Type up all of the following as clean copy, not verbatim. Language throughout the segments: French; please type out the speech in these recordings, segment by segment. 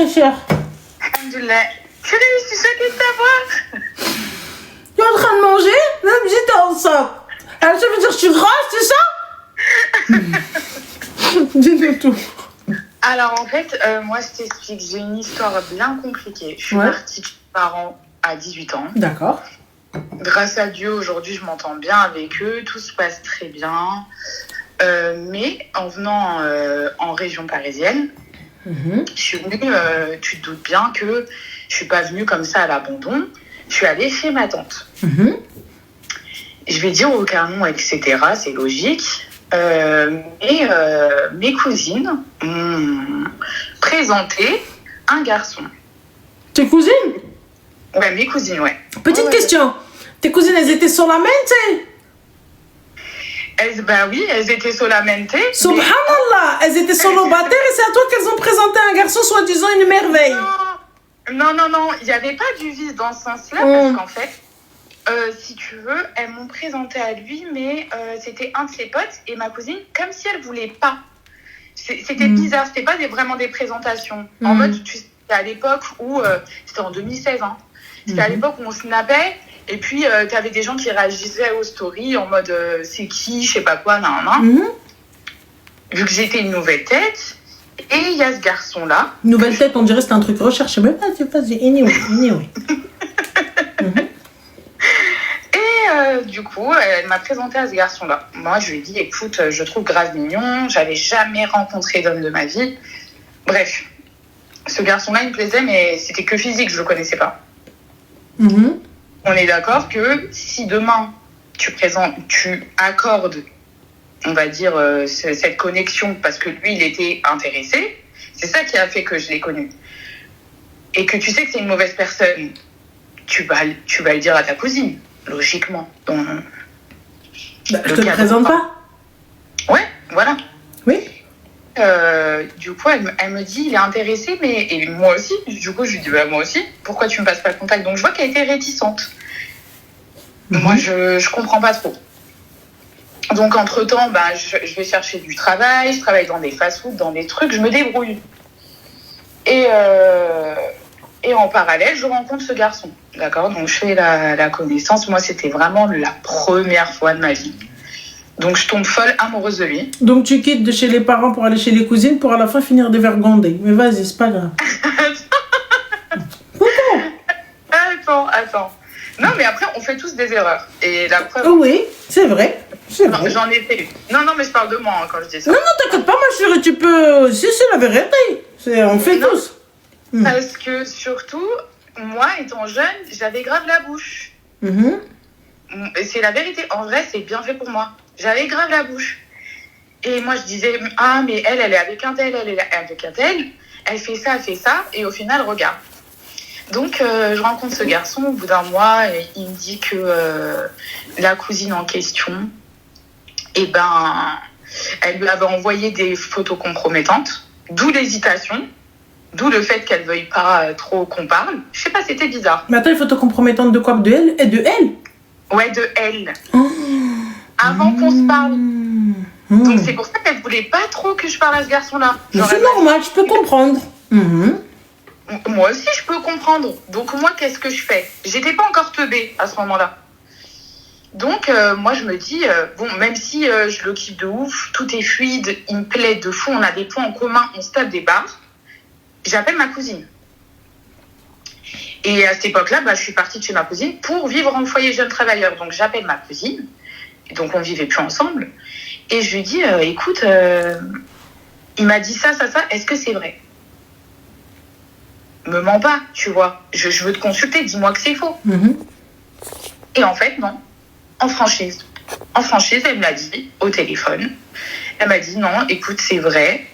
Cher. Alhamdoulilah. Chérie, je suis choquée de t'avoir. Tu es en train de manger? Même j'étais enceinte. Alors ça veut dire que je suis grosse, c'est ça? Dis-nous tout. Alors en fait, moi je t'explique, j'ai une histoire bien compliquée. Je suis partie de chez mes parents à 18 ans. D'accord. Grâce à Dieu, aujourd'hui je m'entends bien avec eux, tout se passe très bien. Mais en venant en région parisienne, je suis venue, tu te doutes bien que je suis pas venue comme ça à l'abandon. Je suis allée chez ma tante. Je vais dire aucun nom, etc. C'est logique. Et mes cousines m'ont présenté un garçon. Tes cousines? Ouais, mes cousines, ouais. Petite question. Tes cousines, elles étaient solamente? Bah oui, elles étaient solamente. Subhanallah, elles étaient solobataires et c'est à toi qu'elles ont présenté un garçon soi-disant une merveille. Non, il n'y avait pas du vice dans ce sens-là, parce qu'en fait, si tu veux, elles m'ont présenté à lui, mais c'était un de ses potes, et ma cousine, comme si elle voulait pas. C'était bizarre, c'était pas vraiment des présentations. En mode, tu sais, c'était à l'époque où, c'était en 2016, hein. C'était à l'époque où on snappait, et puis t'avais des gens qui réagissaient aux stories en mode c'est qui, je sais pas quoi, nan. Vu que j'étais une nouvelle tête, et il y a ce garçon-là. Nouvelle tête, on dirait que c'était un truc recherché, mais vas-y, anyway. Et du coup, elle m'a présenté à ce garçon-là. Moi, je lui ai dit, écoute, je trouve grave mignon, j'avais jamais rencontré d'homme de ma vie. Bref, ce garçon-là, il me plaisait, mais c'était que physique, je le connaissais pas. On est d'accord que si demain, tu accordes, on va dire, cette connexion, parce que lui, il était intéressé, c'est ça qui a fait que je l'ai connu. Et que tu sais que c'est une mauvaise personne, tu vas le dire à ta cousine. Logiquement. Donc, je te le présente pas? Ouais, voilà. Oui. Du coup, elle me dit, il est intéressé, mais... Et moi aussi. Du coup, je lui dis, bah, moi aussi. Pourquoi tu me passes pas le contact? Donc, je vois qu'elle était réticente. Moi, je comprends pas trop. Donc, entre-temps, bah, je vais chercher du travail. Je travaille dans des fast-food, dans des trucs. Je me débrouille. Et en parallèle, je rencontre ce garçon. D'accord? Donc, je fais la connaissance. Moi, c'était vraiment la première fois de ma vie. Donc, je tombe folle amoureuse de lui. Donc, tu quittes de chez les parents pour aller chez les cousines pour à la fin finir dévergondée. Mais vas-y, c'est pas grave. Attends. Non, mais après, on fait tous des erreurs. Et la preuve... Oui, c'est vrai. Non, j'en ai fait une. Non, mais je parle de moi quand je dis ça. Non, t'inquiète pas, ma chérie, tu peux... Si, c'est la vérité. On fait tous. Parce que surtout, moi, étant jeune, j'avais grave la bouche. C'est la vérité. En vrai, c'est bien fait pour moi. J'avais grave la bouche. Et moi, je disais, ah, mais elle est avec un tel, elle est avec un tel. Elle fait ça. Et au final, regarde. Donc, je rencontre ce garçon au bout d'un mois. Et il me dit que la cousine en question, elle lui avait envoyé des photos compromettantes. D'où l'hésitation. D'où le fait qu'elle veuille pas trop qu'on parle. Je sais pas, c'était bizarre. Mais attends, les photos compromettantes de quoi? De elle? Et de elle? Ouais, de elle. Avant qu'on se parle. Donc c'est pour ça qu'elle voulait pas trop que je parle à ce garçon-là. C'est normal, je peux comprendre. Moi aussi, je peux comprendre. Donc moi, qu'est-ce que je fais? J'étais pas encore teubée à ce moment-là. Donc moi, je me dis, même si je le kiffe de ouf, tout est fluide, il me plaît de fou, on a des points en commun, on se tape des barres. J'appelle ma cousine. Et à cette époque-là, je suis partie de chez ma cousine pour vivre en foyer jeune travailleur. Donc, j'appelle ma cousine. Et donc, on vivait plus ensemble. Et je lui dis, écoute, il m'a dit ça. Est-ce que c'est vrai? Me mens pas, tu vois. Je veux te consulter. Dis-moi que c'est faux. Et en fait, non. En franchise, elle me l'a dit au téléphone. Elle m'a dit, non, écoute, c'est vrai.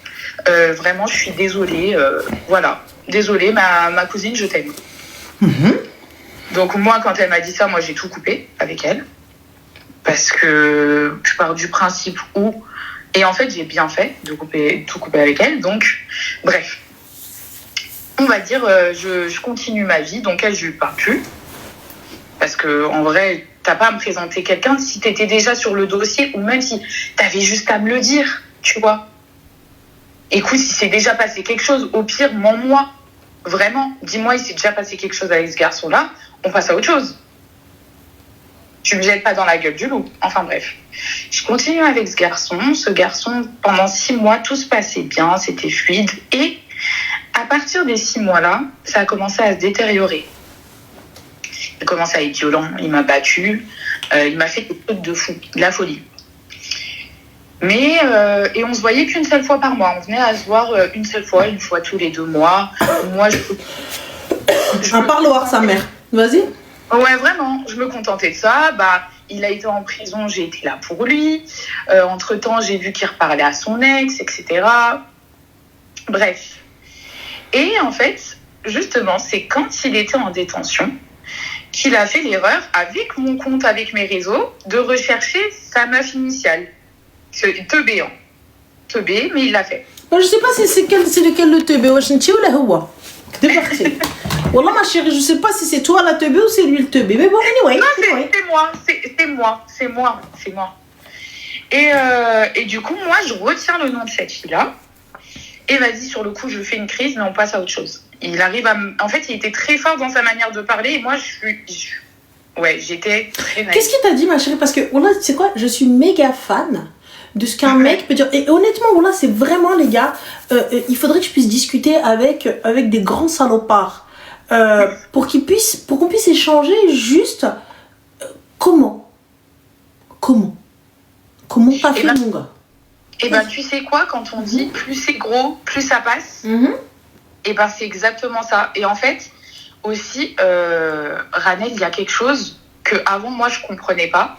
Vraiment, je suis désolée. Voilà. Désolée, ma cousine, je t'aime. Donc, moi, quand elle m'a dit ça, moi, j'ai tout coupé avec elle. Parce que je pars du principe où... Et en fait, j'ai bien fait de tout couper avec elle. Donc, bref. On va dire, je continue ma vie. Donc, elle, je lui parle plus. Parce que, en vrai, t'as pas à me présenter quelqu'un si t'étais déjà sur le dossier ou même si t'avais juste à me le dire, tu vois. Écoute, si c'est déjà passé quelque chose, au pire, mens-moi. Vraiment, dis-moi, il s'est déjà passé quelque chose avec ce garçon-là, on passe à autre chose. Tu me jettes pas dans la gueule du loup. Enfin bref. Je continue avec ce garçon. Ce garçon, pendant 6 mois, tout se passait bien, c'était fluide. Et à partir des 6 mois-là, ça a commencé à se détériorer. Il a commencé à être violent, il m'a battue, il m'a fait des trucs de fou, de la folie. Mais, et on se voyait qu'une seule fois par mois. On venait à se voir une fois tous les 2 mois. Moi, Un parloir, sa mère. Vas-y. Ouais, vraiment, je me contentais de ça. Bah, il a été en prison, j'ai été là pour lui. Entre-temps, j'ai vu qu'il reparlait à son ex, etc. Bref. Et en fait, justement, c'est quand il était en détention qu'il a fait l'erreur, avec mon compte, avec mes réseaux, de rechercher sa meuf initiale. Teubé, hein. Teubé, mais il l'a fait. Je sais pas si c'est lequel le teubé. Wesh انتي ولا هو كده بختي والله ma chérie, je sais pas si c'est toi la teubé ou c'est lui le teubé, mais bon, anyway. Non, c'est moi. Et du coup, moi, je retiens le nom de cette fille-là. Et vas-y, sur le coup, je fais une crise, mais on passe à autre chose. Il arrive à En fait, il était très fort dans sa manière de parler, et moi, ouais, j'étais très naïve. Qu'est-ce qu'il t'a dit, ma chérie? Parce que, voilà, tu sais quoi, je suis méga fan de ce qu'un mec peut dire. Et honnêtement, voilà, c'est vraiment, les gars, il faudrait que je puisse discuter avec des grands salopards. Pour qu'on puisse échanger juste comment t'as fait, mon gars? Et ben, tu sais quoi, quand on dit plus c'est gros, plus ça passe, et ben c'est exactement ça. Et en fait, aussi, Ranel, il y a quelque chose que avant moi je comprenais pas,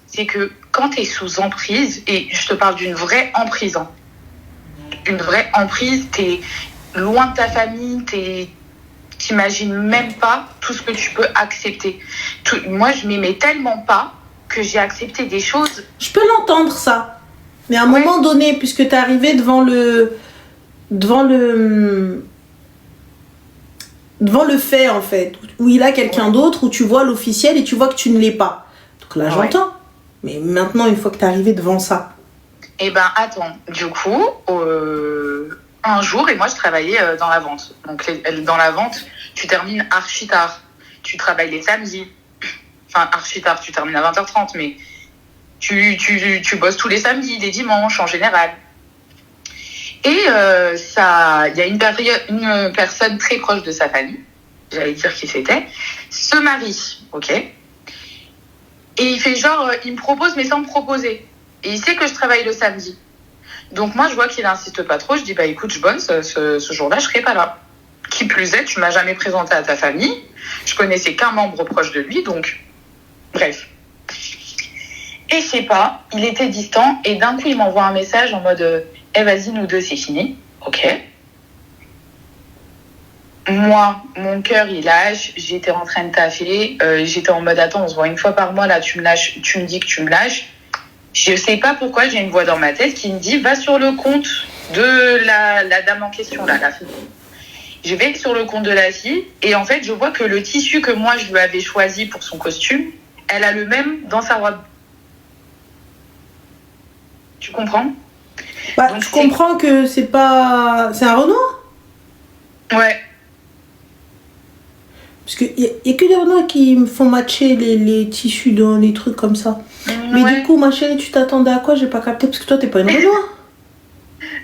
c'est que quand tu es sous emprise, et je te parle d'une vraie emprise, hein, une vraie emprise, t'es loin de ta famille, t'imagines même pas tout ce que tu peux accepter. Moi, je m'aimais tellement pas que j'ai accepté des choses. Je peux l'entendre, ça. Mais à un moment donné, puisque t'es arrivé devant le fait, en fait, où il a quelqu'un d'autre, où tu vois l'officiel et tu vois que tu ne l'es pas. Donc là, j'entends. Mais maintenant, une fois que t'es arrivé devant ça. Eh ben, attends. Du coup, un jour, et moi, je travaillais dans la vente. Donc, dans la vente, tu termines archi tard. Tu travailles les samedis. Enfin, archi tard, tu termines à 20h30, mais tu bosses tous les samedis, les dimanches, en général. Et il y a une personne très proche de sa famille, j'allais dire qui c'était, se marie, ok? Et il fait genre, il me propose, mais sans me proposer. Et il sait que je travaille le samedi. Donc moi, je vois qu'il insiste pas trop. Je dis, bah écoute, je bosse, ce jour-là, je serai pas là. Qui plus est, tu m'as jamais présenté à ta famille. Je connaissais qu'un membre proche de lui, donc bref. Et je sais pas, il était distant, et d'un coup, il m'envoie un message en mode, vas-y, nous deux, c'est fini. Ok. Moi, mon cœur, il lâche. J'étais en train de taffer. J'étais en mode, attends, on se voit une fois par mois. Là, tu me dis que tu me lâches. Je sais pas pourquoi, j'ai une voix dans ma tête qui me dit, va sur le compte de la dame en question, là, la fille. Je vais sur le compte de la fille. Et en fait, je vois que le tissu que moi, je lui avais choisi pour son costume, elle a le même dans sa robe. Tu comprends? Bah, donc, je comprends que c'est pas... C'est un Renoir? Ouais. Parce qu'il y a que des Renoirs qui me font matcher les tissus dans les trucs comme ça. Mais du coup, ma chérie, tu t'attendais à quoi? J'ai pas capté, parce que toi, t'es pas une Renoir.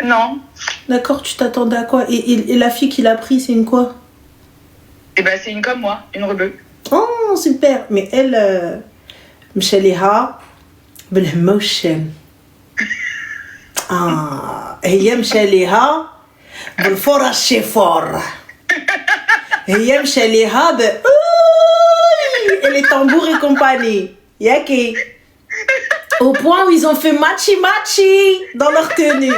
Non. D'accord, tu t'attendais à quoi? Et la fille qui l'a pris, c'est une quoi? Eh ben, c'est une comme moi, une rebeu. Oh, super. Mais elle, مشاليها بالهموشن. هي مشاليها بالفرش شيفور. هي مشاليها et les tambours et compagnie. Yaki. Au point où ils ont fait matchi dans leur tenue.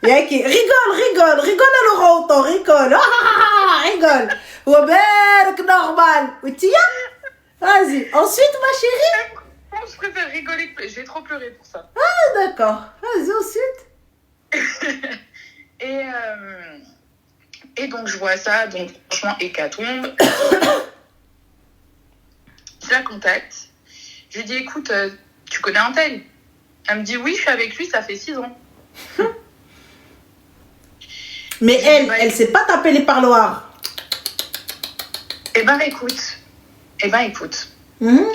Yaki. Rigole à Laurent autant, rigole. Rigole. Waberk normal. Outia. Vas-y. Ensuite, ma chérie. Je préfère rigoler que j'ai trop pleuré pour ça. Ah, d'accord. Vas-y, ensuite. Et donc, je vois ça. Donc, franchement, hécatombe. Je la contacte. Je lui dis, écoute, tu connais un tel? Elle me dit, oui, je suis avec lui, ça fait 6 ans. Mais elle s'est pas tapé les parloirs. Eh ben, écoute. Mhm.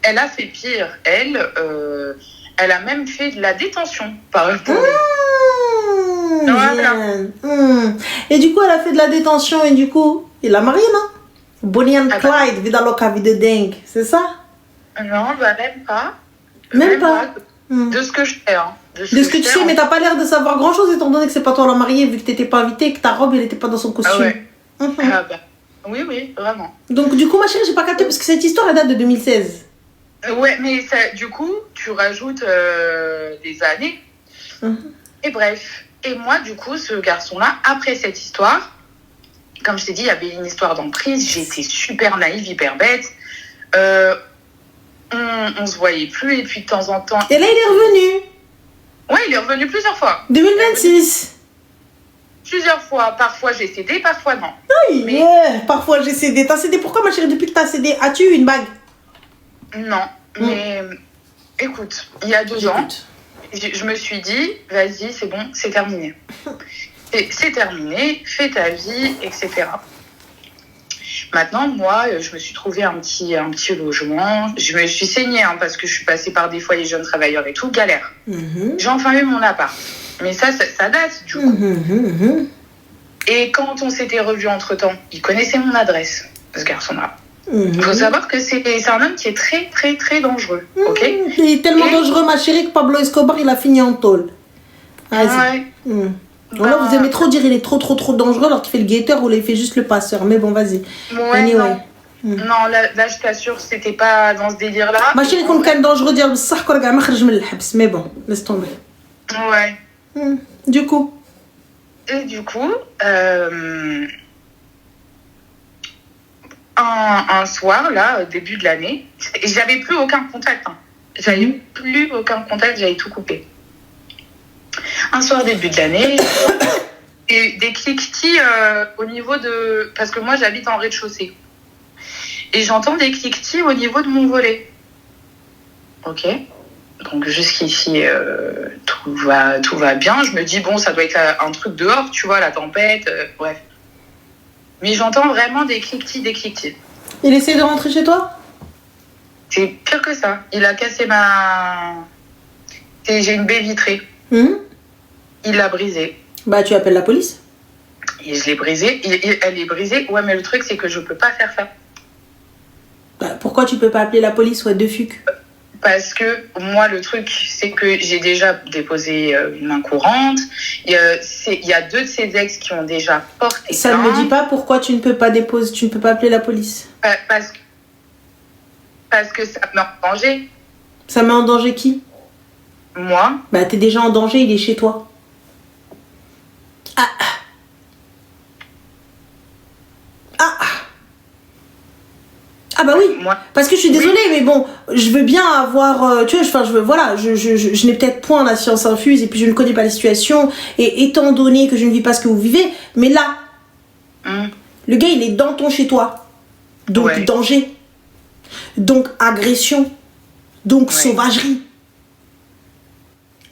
Elle a fait pire. Elle a même fait de la détention par rapport. Voilà. Et du coup, elle a fait de la détention et du coup, il l'a mariée, non? Bonnie and Clyde, vida loca, vida dingue, c'est ça? Non, bah même pas. Même pas. De ce que je sais. Hein. De ce que tu sais, mais t'as pas l'air de savoir grand chose étant donné que c'est pas toi la mariée, vu que t'étais pas invitée et que ta robe elle était pas dans son costume. Ah ouais. Ah bah. Oui, vraiment. Donc, du coup, ma chérie, j'ai pas capté parce que cette histoire elle date de 2016. Ouais, mais ça, du coup, tu rajoutes des années. Et bref. Et moi, du coup, ce garçon-là, après cette histoire, comme je t'ai dit, il y avait une histoire d'emprise. J'étais super naïve, hyper bête. On se voyait plus et puis de temps en temps. Et là, il est revenu. Ouais, il est revenu plusieurs fois. 2026. Plusieurs fois. Parfois, j'ai cédé, parfois non. Oui, mais... yeah. Parfois, j'ai cédé. T'as cédé pourquoi, ma chérie, depuis que t'as cédé? As-tu eu une bague? Non, mais écoute, il y a 2 ans, je me suis dit, vas-y, c'est bon, c'est terminé. C'est terminé, fais ta vie, etc. Maintenant, moi, je me suis trouvé un petit logement. Je me suis saignée parce que je suis passée par des foyers jeunes travailleurs et tout, galère. J'ai enfin eu mon appart. Mais ça date, du coup. Et quand on s'était revus entre-temps, il connaissait mon adresse, ce garçon-là. Il faut savoir que c'est un homme qui est très, très, très dangereux. Ok. Il est tellement dangereux, ma chérie, que Pablo Escobar, il a fini en tôle. Ouais. Là, vous aimez trop dire il est trop dangereux alors qu'il fait le guetteur ou il fait juste le passeur. Mais bon, vas-y. Ouais, anyway. Non, là, je t'assure, c'était pas dans ce délire-là. Ma chérie, comme quelqu'un dangereux, dire mais bon, laisse tomber. Ouais. Du coup. Et du coup, un soir, là, au début de l'année, j'avais plus aucun contact. J'avais plus aucun contact, j'avais tout coupé. Un soir, début de l'année, et des cliquetis au niveau de... Parce que moi, j'habite en rez-de-chaussée. Et j'entends des cliquetis au niveau de mon volet. Ok. Donc, jusqu'ici, tout va bien. Je me dis, bon, ça doit être un truc dehors, tu vois, la tempête, bref. Mais j'entends vraiment des cliquetis. Il essaie de rentrer chez toi? C'est pire que ça. Il a cassé j'ai une baie vitrée. Il l'a brisée. Bah, tu appelles la police. Et je l'ai brisée. Elle est brisée. Ouais, mais le truc, c'est que je peux pas faire ça. Bah, pourquoi tu peux pas appeler la police, ouais, de fuck? Parce que moi, le truc, c'est que j'ai déjà déposé une main courante. Il y a 2 de ses ex qui ont déjà porté ça ne me dit pas pourquoi tu ne peux pas appeler la police. Parce que ça met en danger. Ça met en danger qui? Moi. Bah, t'es déjà en danger, il est chez toi. Ah bah oui, moi, parce que je suis désolée, mais bon, je veux bien avoir, tu vois, je n'ai peut-être point la science infuse et puis je ne connais pas la situation, et étant donné que je ne vis pas ce que vous vivez, mais là, le gars il est dans ton chez toi, donc danger, donc agression, donc sauvagerie.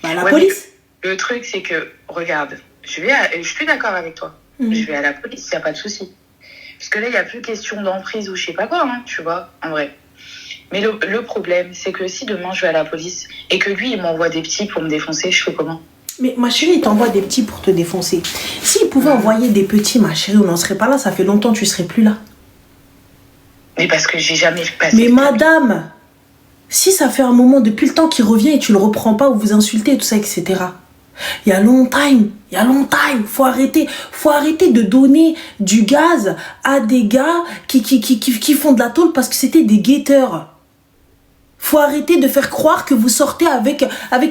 Bah la police. Le truc c'est que, regarde, je suis d'accord avec toi, je vais à la police, il n'y a pas de souci. Parce que là, il n'y a plus question d'emprise ou je sais pas quoi, tu vois, en vrai. Mais le problème, c'est que si demain je vais à la police et que lui, il m'envoie des petits pour me défoncer, je fais comment? Mais ma chérie, il t'envoie des petits pour te défoncer. S'il pouvait envoyer des petits, ma chérie, on n'en serait pas là, ça fait longtemps que tu serais plus là. Mais parce que j'ai jamais passé... Mais madame, si ça fait un moment, depuis le temps qu'il revient et tu le reprends pas ou vous insultez et tout ça, etc. Il y a longtemps, faut arrêter de donner du gaz à des gars qui font de la tôle parce que c'était des guetteurs. Faut arrêter de faire croire que vous sortez avec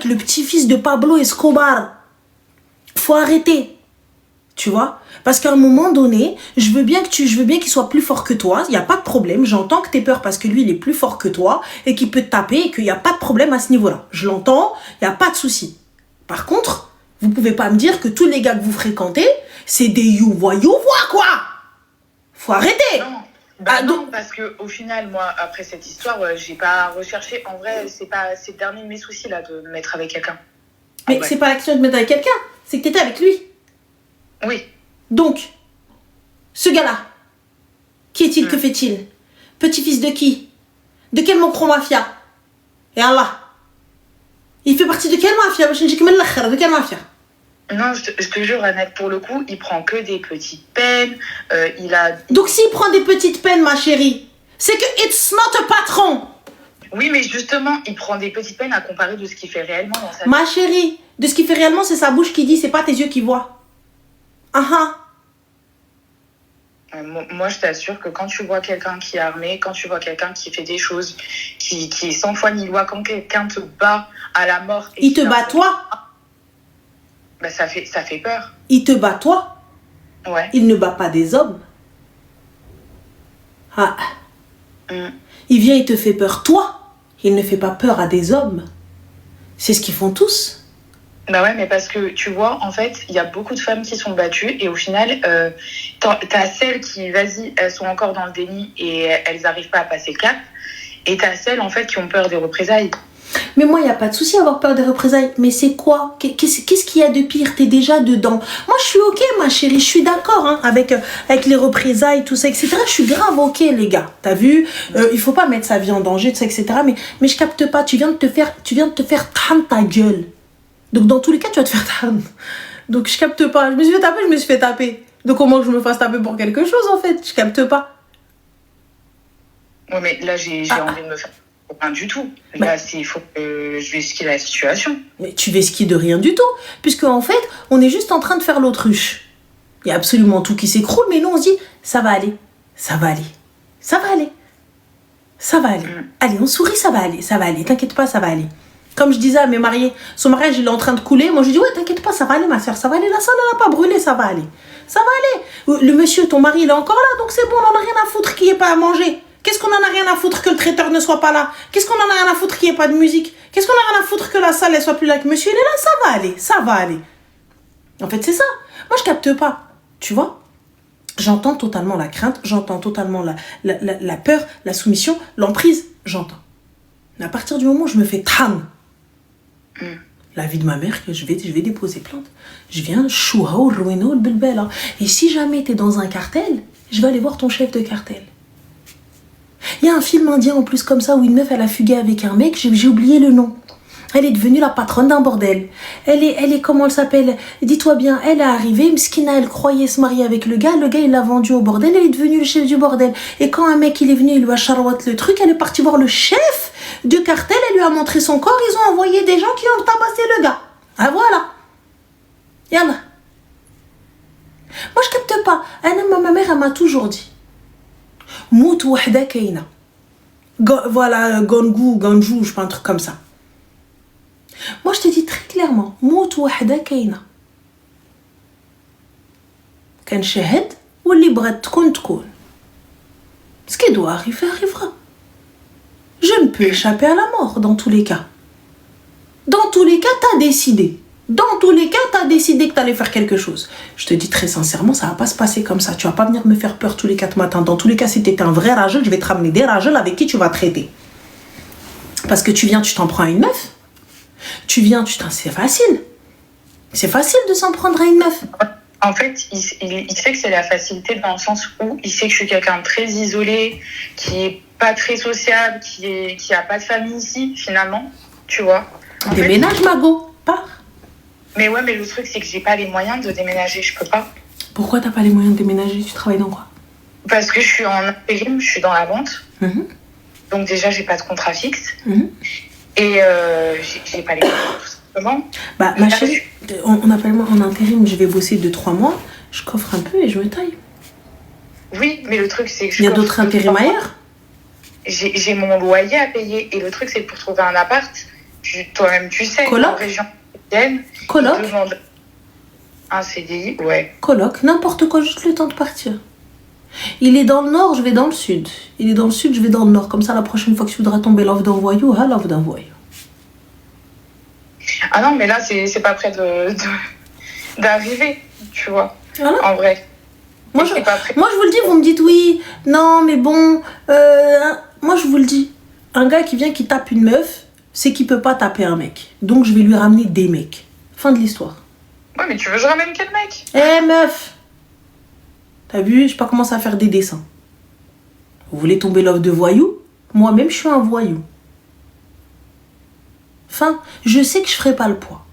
le petit-fils de Pablo Escobar. Faut arrêter. Tu vois? Parce qu'à un moment donné, je veux bien qu'il soit plus fort que toi. Il n'y a pas de problème. J'entends que tu aies peur parce que lui, il est plus fort que toi et qu'il peut te taper et qu'il n'y a pas de problème à ce niveau-là. Je l'entends, il n'y a pas de souci. Par contre, vous pouvez pas me dire que tous les gars que vous fréquentez, c'est des you-voix, quoi. Faut arrêter. Non, parce que au final, moi, après cette histoire, j'ai pas recherché. En vrai, c'est le dernier de mes soucis là de me mettre avec quelqu'un. Mais c'est pas l'action de te mettre avec quelqu'un, c'est que t'étais avec lui. Oui. Donc, ce gars-là, Qui est-il? Que fait-il? Petit-fils de qui? De quelle Macron mafia? Et Allah, il fait partie de quelle mafia? De quelle mafia? Non, je te jure, Annette, pour le coup, il prend que des petites peines. Donc s'il prend des petites peines, ma chérie, c'est que it's not a patron. Oui, mais justement, il prend des petites peines à comparer de ce qu'il fait réellement dans sa vie. Ma chérie, de ce qu'il fait réellement, c'est sa bouche qui dit, c'est pas tes yeux qui voient. Moi, je t'assure que quand tu vois quelqu'un qui est armé, quand tu vois quelqu'un qui fait des choses, qui est sans foi ni loi, quand quelqu'un te bat à la mort... Il te bat toi? Bah, ça fait peur. Il te bat toi? Ouais. Il ne bat pas des hommes. Il vient, il te fait peur toi. Il ne fait pas peur à des hommes. C'est ce qu'ils font tous. Bah ouais, mais parce que tu vois, en fait, il y a beaucoup de femmes qui sont battues et au final, t'as celles qui, vas-y, elles sont encore dans le déni et elles n'arrivent pas à passer le cap. Et t'as celles, en fait, qui ont peur des représailles. Mais moi, il n'y a pas de souci à avoir peur des représailles. Mais c'est quoi? Qu'est-ce qu'il y a de pire? T'es déjà dedans. Moi, je suis ok, ma chérie. Je suis d'accord avec les représailles, tout ça, etc. Je suis grave ok, les gars. T'as vu? Il faut pas mettre sa vie en danger, tout ça, etc. Mais je capte pas. Tu viens de te faire tran ta gueule. Donc, dans tous les cas, tu vas te faire tran. Donc, je capte pas. Je me suis fait taper. Donc, comment je me fasse taper pour quelque chose, en fait? Je capte pas. Ouais, mais là, j'ai envie de me faire... Rien du tout. Là, il faut que je vesquille la situation. Mais tu vesquilles de rien du tout. Puisque, en fait, on est juste en train de faire l'autruche. Il y a absolument tout qui s'écroule, mais nous, on se dit, ça va aller. Ça va aller. Ça va aller. Ça va aller. Allez, on sourit, ça va aller. Ça va aller. T'inquiète pas, ça va aller. Comme je disais à mes mariés, son mariage, il est en train de couler. Moi, je dis, ouais, t'inquiète pas, ça va aller, ma soeur. Ça va aller. La salle, elle n'a pas brûlé, ça va aller. Ça va aller. Le monsieur, ton mari, il est encore là, donc c'est bon, on n'en a rien à foutre qu'il n'y ait pas à manger. Qu'est-ce qu'on en a rien à foutre que le traiteur ne soit pas là? Qu'est-ce qu'on en a rien à foutre qu'il n'y ait pas de musique? Qu'est-ce qu'on a rien à foutre que la salle, elle soit plus là, que monsieur, il est là? Ça va aller, ça va aller. En fait, c'est ça. Moi, je capte pas. Tu vois? J'entends totalement la crainte, j'entends totalement la peur, la soumission, l'emprise. J'entends. Mais à partir du moment où je me fais tram, la vie de ma mère, que je vais déposer plainte. Je viens, chouha, ruino, le belbela. Et si jamais t'es dans un cartel, je vais aller voir ton chef de cartel. Il y a un film indien en plus comme ça où une meuf elle a fugué avec un mec, j'ai oublié le nom. Elle est devenue la patronne d'un bordel. Elle est comment elle s'appelle? Dis-toi bien, elle est arrivée, Mskina, elle croyait se marier avec le gars il l'a vendue au bordel, elle est devenue le chef du bordel. Et quand un mec il est venu, il lui a charouat le truc, elle est partie voir le chef du cartel, elle lui a montré son corps, ils ont envoyé des gens qui ont tabassé le gars. Ah voilà. Yallah. Moi je capte pas. Ma mère elle m'a toujours dit. Mout wahda kaina. Voilà, Ganjou, je sais pas, un truc comme ça. Moi, je te dis très clairement, mout wahda kaina. Kan shahad, ou li brat tkoun tkoun. Ce qui doit arriver, arrivera. Je ne peux échapper à la mort, dans tous les cas. Dans tous les cas, t'as décidé. Dans tous les cas, t'as décidé que t'allais faire quelque chose. Je te dis très sincèrement, ça va pas se passer comme ça. Tu vas pas venir me faire peur tous les 4 matins. Dans tous les cas, si t'étais un vrai rageux, je vais te ramener des rageux avec qui tu vas traiter. Parce que tu viens, tu t'en prends à une meuf. Tu viens, c'est facile. C'est facile de s'en prendre à une meuf. En fait, il sait que c'est la facilité dans le sens où il sait que je suis quelqu'un de très isolé, qui est pas très sociable, qui a pas de famille ici, finalement. Tu vois. Déménage, Mago. Pars. Mais ouais, mais le truc, c'est que j'ai pas les moyens de déménager, je peux pas. Pourquoi t'as pas les moyens de déménager? Tu travailles dans quoi? Parce que je suis en intérim, je suis dans la vente. Donc déjà, j'ai pas de contrat fixe. Et j'ai pas les moyens, tout simplement. Bah, ma chérie, on appelle moi en intérim, je vais bosser 2-3 mois, je coffre un peu et je me taille. Oui, mais le truc, c'est que il y a d'autres intérims ailleurs. J'ai mon loyer à payer. Et le truc, c'est que pour trouver un appart, toi-même, tu sais, coloc. En région Coloc. Un CDI, ouais. Coloc, n'importe quoi, juste le temps de partir. Il est dans le nord, je vais dans le sud. Il est dans le sud, je vais dans le nord. Comme ça, la prochaine fois que tu voudras tomber l'offre d'un voyou, l'offre d'un voyou. Ah non, mais là, c'est pas près d'arriver, tu vois. Voilà. En vrai. Moi, je vous le dis, vous me dites oui, non, mais bon. Moi, je vous le dis. Un gars qui vient, qui tape une meuf, c'est qu'il peut pas taper un mec. Donc, je vais lui ramener des mecs. Fin de l'histoire. Ouais, mais tu veux que je ramène quel mec? Meuf! T'as vu, je sais pas commencer à faire des dessins. Vous voulez tomber l'offre de voyou? Moi-même, je suis un voyou. Enfin, je sais que je ferai pas le poids.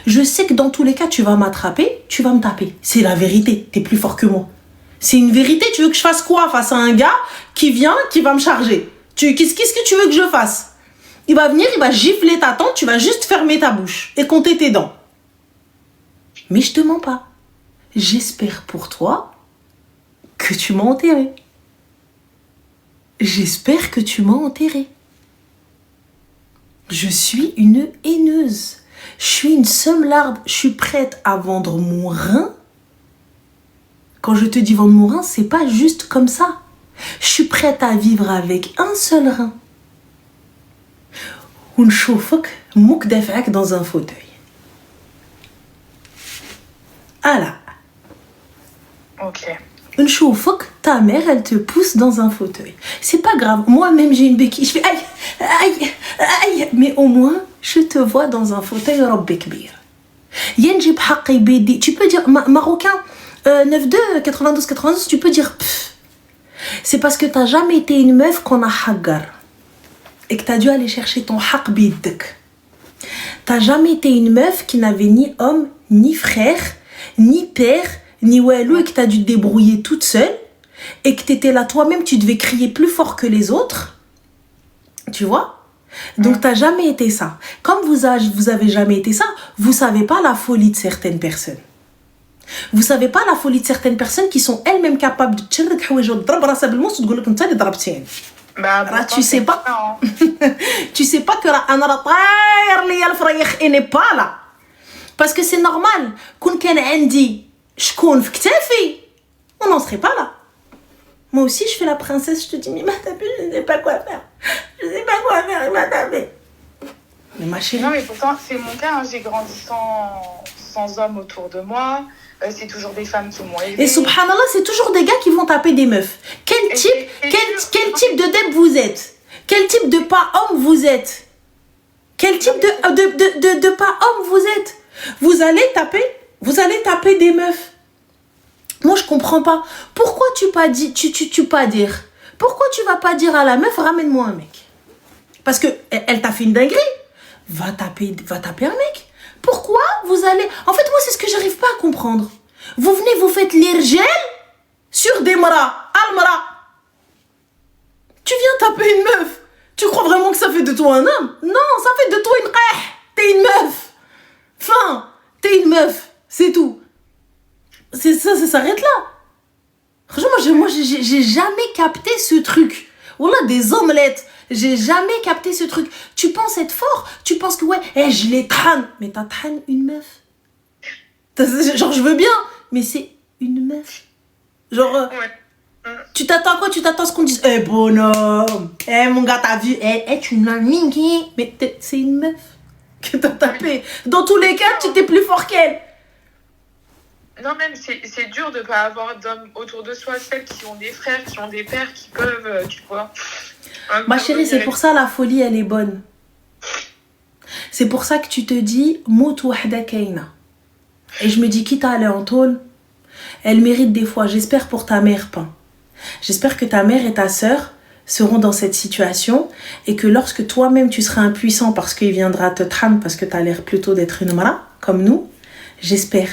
Je sais que dans tous les cas, tu vas m'attraper, tu vas me taper. C'est la vérité, t'es plus fort que moi. C'est une vérité, tu veux que je fasse quoi face à un gars qui vient, qui va me charger? Qu'est-ce que tu veux que je fasse? Il va venir, il va gifler ta tante, tu vas juste fermer ta bouche et compter tes dents. Mais je te mens pas. J'espère pour toi que tu m'as enterré. J'espère que tu m'as enterré. Je suis une haineuse. Je suis une seumlarde. Je suis prête à vendre mon rein. Quand je te dis vendre mon rein, c'est pas juste comme ça. Je suis prête à vivre avec un seul rein. ونشوفك موك دافعك dans un fauteuil. Voilà. Ok. ونشوفك ta mère elle te pousse dans un fauteuil. C'est pas grave. Moi-même j'ai une béquille. Je fais aïe, aïe, aïe. Mais au moins je te vois dans un fauteuil ربي كبير. ينجي بحقي بيدي. Tu peux dire marocain 92 92 92 tu peux dire pff. C'est parce que t'as jamais été une meuf qu'on a hagar. Et que t'as dû aller chercher ton haq bidek. T'as jamais été une meuf qui n'avait ni homme, ni frère, ni père, ni walou, et que t'as dû te débrouiller toute seule, et que t'étais là toi-même, tu devais crier plus fort que les autres. Tu vois? Donc t'as jamais été ça. Comme vous avez jamais été ça, vous savez pas la folie de certaines personnes. Vous savez pas la folie de certaines personnes qui sont elles-mêmes capables de تشرد حوايج وتضرب راسها بالموس وتقول لك انت اللي ضربتيني. Bah, Tu sais pas. Tu sais pas que انا راه طاير ليا الفريخ et n'est pas là. Parce que c'est normal. كون كان عندي شكون في كتافي on n'en serait pas là. Moi aussi je fais la princesse, je te dis mais m'a tapé, je ne sais pas quoi faire. Je sais pas quoi faire, il m'a tapé. Mais ma chérie. Non mais pourtant c'est mon cas, hein. J'ai grandi sans hommes autour de moi. C'est toujours des femmes qui m'ont élevée. Et subhanallah, c'est toujours des gars qui vont taper des meufs. Quel type de deb vous êtes? Quel type de pas homme vous êtes? Quel type de pas homme vous êtes? Vous allez taper des meufs. Moi, je comprends pas. Pourquoi tu pas dire? Pourquoi tu vas pas dire à la meuf, ramène-moi un mec? Parce que elle t'a fait une dinguerie. Va taper un mec. Pourquoi vous allez... En fait, moi, c'est ce que j'arrive pas à comprendre. Vous venez, vous faites l'irgel sur des maras. Al-mara. Tu viens taper une meuf. Tu crois vraiment que ça fait de toi un homme? Non, ça fait de toi une qah. T'es une meuf. Enfin, t'es une meuf. C'est tout. C'est ça s'arrête là. Franchement, moi, j'ai jamais capté ce truc. Voilà, des omelettes. J'ai jamais capté ce truc. Tu penses être fort? Tu penses que ouais, je les trâne. Mais t'as trâne une meuf. Genre, je veux bien, mais c'est une meuf. Genre, tu t'attends à quoi? Tu t'attends à ce qu'on dise bonhomme, mon gars, t'as vu, tu n'as mingi. Mais c'est une meuf que t'as tapé. Dans tous les cas, tu étais plus fort qu'elle. Non, même, c'est dur de pas avoir d'hommes autour de soi, celles qui ont des frères, qui ont des pères, qui peuvent, tu vois... Ma chérie, c'est pour ça la folie, elle est bonne. C'est pour ça que tu te dis Mout wahda kaina. Et je me dis, quitte à aller en tôle, elle mérite des fois. J'espère pour ta mère, Pain. J'espère que ta mère et ta sœur seront dans cette situation et que lorsque toi-même tu seras impuissant parce qu'il viendra te tram parce que tu as l'air plutôt d'être une mara, comme nous, j'espère.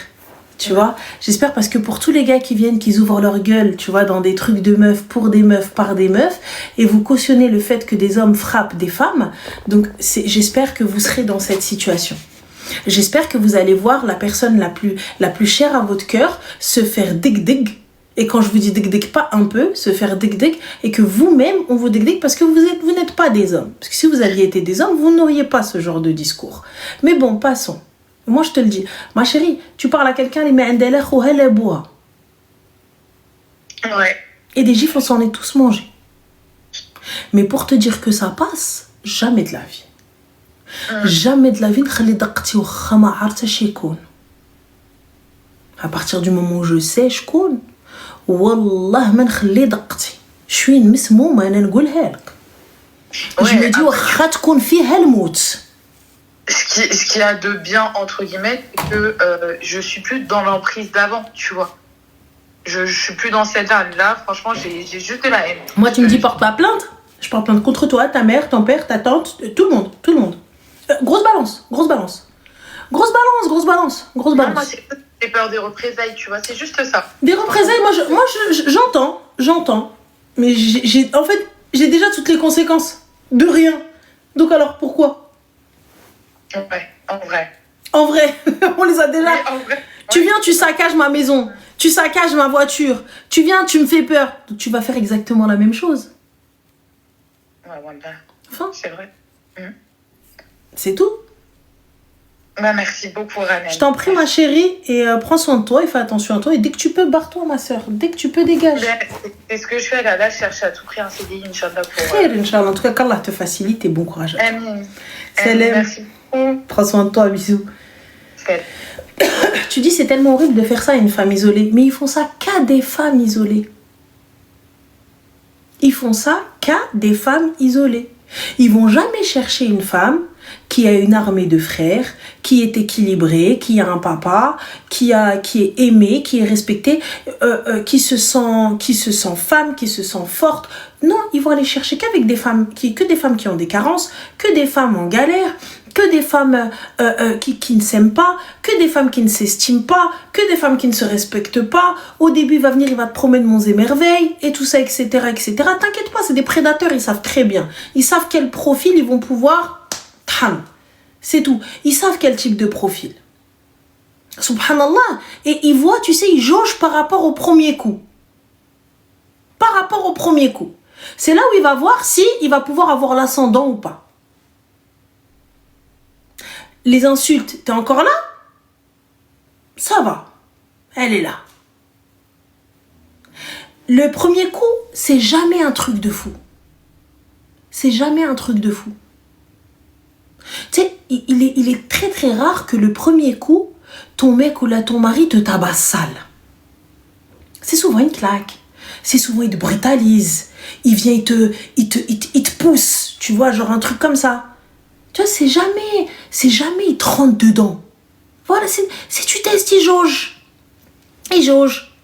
Tu vois, j'espère parce que pour tous les gars qui viennent, qui ouvrent leur gueule, tu vois, dans des trucs de meufs, pour des meufs, par des meufs, et vous cautionnez le fait que des hommes frappent des femmes, donc j'espère que vous serez dans cette situation. J'espère que vous allez voir la personne la plus chère à votre cœur se faire dig-dig. Et quand je vous dis dig-dig, pas un peu, se faire dig-dig, et que vous-même, on vous dig-dig parce que vous n'êtes pas des hommes. Parce que si vous aviez été des hommes, vous n'auriez pas ce genre de discours. Mais bon, passons. Moi, je te le dis. Ma chérie, tu parles à quelqu'un, il met un délai, ouais. Et des gifles, on s'en est tous mangés. Mais pour te dire que ça passe, jamais de la vie. Jamais de la vie, à partir du moment où je sais, je connais. Wallah, je suis une مسمومة, أنا نقولها لك. Je me dis, واخا تكون فيها الموت. Ce qu'il y a de bien, entre guillemets, c'est que je suis plus dans l'emprise d'avant, tu vois. Je suis plus dans cette âge-là. Franchement, j'ai juste de la haine. Moi, tu me dis porte pas plainte. Je porte plainte contre toi, ta mère, ton père, ta tante, tout le monde, tout le monde. Grosse balance, grosse balance. Grosse balance, grosse balance, grosse balance. Non, moi, j'ai peur des représailles, tu vois, c'est juste ça. Des représailles, j'entends. Mais en fait, j'ai déjà toutes les conséquences de rien. Donc alors, pourquoi? Ouais, en vrai. En vrai, on les a déjà. Oui, en vrai. Tu viens, tu saccages ma maison. Tu saccages ma voiture. Tu viens, tu me fais peur. Donc, tu vas faire exactement la même chose. Ouais, voilà. Enfin, C'est vrai. c'est tout. Bah, merci beaucoup, Ranel. Je t'en prie, ma chérie, et prends soin de toi et fais attention à toi. Et dès que tu peux, barre-toi, ma soeur. Dès que tu peux, dégage. C'est ce que je fais là. Je cherche à tout prix un CDI, Inch'Allah. Khair, Inch'Allah. En tout cas, qu'Allah te facilite et bon courage. Amin. Salam. Merci beaucoup. Prends soin de toi, bisous. Salam. Tu dis c'est tellement horrible de faire ça à une femme isolée. Mais ils font ça qu'à des femmes isolées. Ils font ça qu'à des femmes isolées. Ils vont jamais chercher une femme qui a une armée de frères, qui est équilibrée, qui a un papa, qui est aimée, qui est respectée, qui se sent femme, qui se sent forte. Non, ils vont aller chercher qu'avec des femmes que des femmes qui ont des carences, que des femmes en galère, que des femmes qui ne s'aiment pas, que des femmes qui ne s'estiment pas, que des femmes qui ne se respectent pas. Au début, il va venir, il va te promettre monts et merveilles, et tout ça, etc., etc. T'inquiète pas, c'est des prédateurs, ils savent très bien. Ils savent quel profil ils vont pouvoir... C'est tout. Ils savent quel type de profil. Subhanallah. Et ils voient, tu sais, ils jaugent par rapport au premier coup. Par rapport au premier coup. C'est là où il va voir si il va pouvoir avoir l'ascendant ou pas. Les insultes, t'es encore là? Ça va. Elle est là. Le premier coup, c'est jamais un truc de fou. C'est jamais un truc de fou. Tu sais, il est très très rare que le premier coup, ton mec ou là, ton mari te tabasse sale. C'est souvent une claque. C'est souvent il te brutalise. Il vient, il te pousse. Tu vois, genre un truc comme ça. Tu vois, c'est jamais il te rentre dedans. Voilà, si tu testes, il jauge. Il jauge.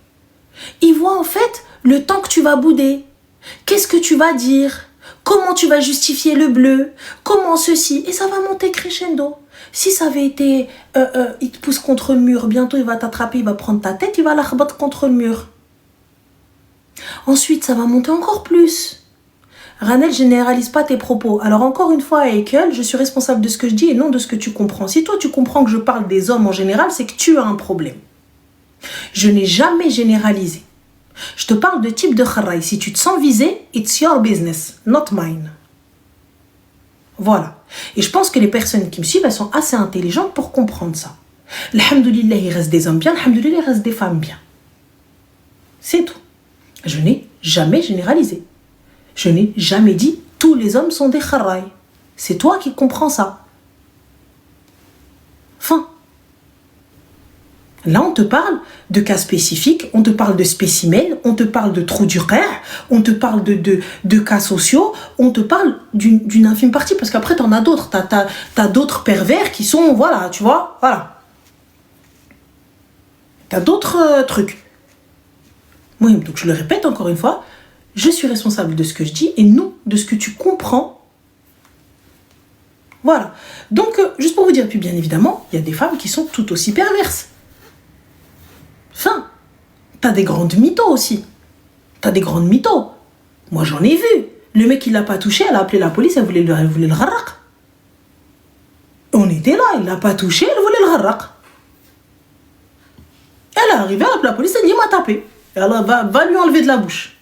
Il voit en fait le temps que tu vas bouder. Qu'est-ce que tu vas dire? Comment tu vas justifier le bleu? Comment ceci? Et ça va monter crescendo. Si ça avait été... il te pousse contre le mur, bientôt il va t'attraper, il va prendre ta tête, il va la rebattre contre le mur. Ensuite, ça va monter encore plus. Ranel, généralise pas tes propos. Alors encore une fois, avec elle, je suis responsable de ce que je dis et non de ce que tu comprends. Si toi tu comprends que je parle des hommes en général, c'est que tu as un problème. Je n'ai jamais généralisé. Je te parle de type de kharraï. Si tu te sens visé, it's your business, not mine. Voilà. Et je pense que les personnes qui me suivent, elles sont assez intelligentes pour comprendre ça. Alhamdoulilah, il reste des hommes bien. Alhamdoulilah, il reste des femmes bien. C'est tout. Je n'ai jamais généralisé. Je n'ai jamais dit tous les hommes sont des kharraï. C'est toi qui comprends ça. Fin. Là, on te parle de cas spécifiques, on te parle de spécimens, on te parle de trous du cœur, on te parle de cas sociaux, on te parle d'une infime partie, parce qu'après, t'en as d'autres. T'as d'autres pervers qui sont, voilà, tu vois, voilà. T'as d'autres trucs. Moi, donc je le répète encore une fois, je suis responsable de ce que je dis et non de ce que tu comprends. Voilà. Donc, juste pour vous dire, puis bien évidemment, il y a des femmes qui sont tout aussi perverses. Enfin, t'as des grandes mythos aussi. T'as des grandes mythos. Moi, j'en ai vu. Le mec, il l'a pas touché, elle a appelé la police, elle voulait le rarrak. On était là, il l'a pas touché, elle voulait le rarrak. Elle est arrivée, elle a appelé la police, elle dit, il m'a tapé. Et elle va lui enlever de la bouche.